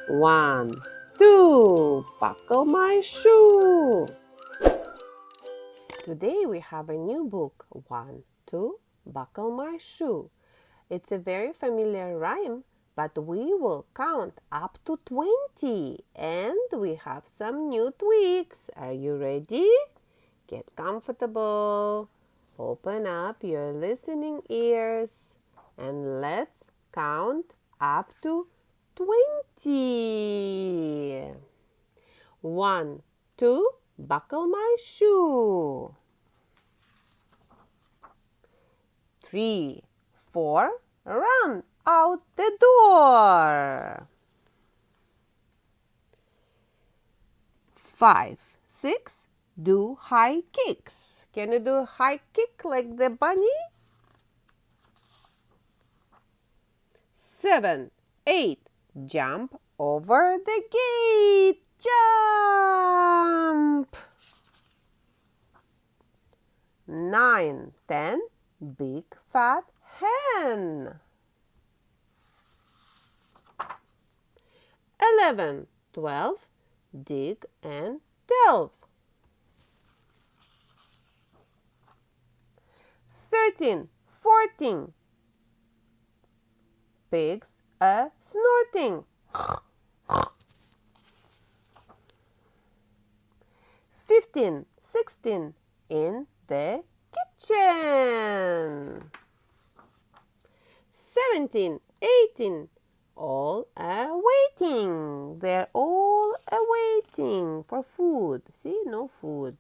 1, 2, buckle my shoe. Today we have a new book, 1, 2, buckle my shoe. It's a very familiar rhyme, but we will count up to 20 and we have some new tweaks. Are you ready? Get comfortable. Open up your listening ears and let's count up to 20. 1, 2, buckle my shoe. 3, 4, run out the door. 5, 6, do high kicks. Can you do a high kick like the bunny? 7, 8, jump over the gate. Jump. 9, 10, big fat hen. 11, 12, dig and delve. 13, 14, pigs a snorting. 15, 16, in the kitchen. 17, 18, all awaiting. They're all awaiting for food. See, no food.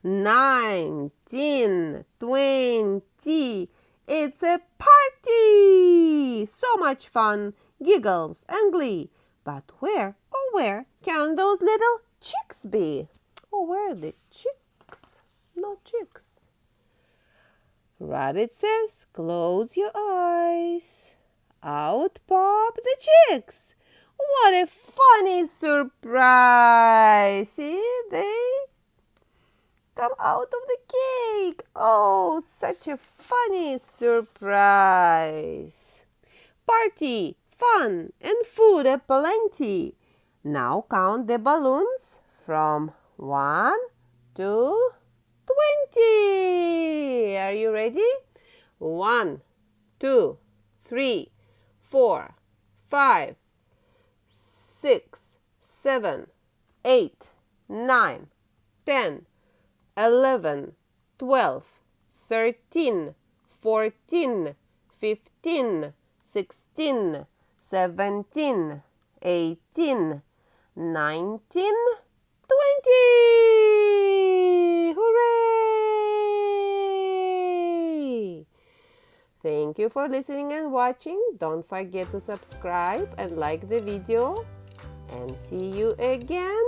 19, 20, it's a party! So much fun, giggles and glee. But where, oh where, can those little chicks be? Oh, where are the chicks? No chicks. Rabbit says, close your eyes. Out pop the chicks. What a funny surprise! See, they come out of the cake. Oh, such a funny surprise. Party, fun, and food aplenty. Now count the balloons from 1 to 20. Are you ready? 1, 2, 3, 4, 5, 6, 7, 8, 9, 10, 11, 12, 13, 14, 15, 16, 17, 18, 19, 20! Hooray! Thank you for listening and watching. Don't forget to subscribe and like the video. And see you again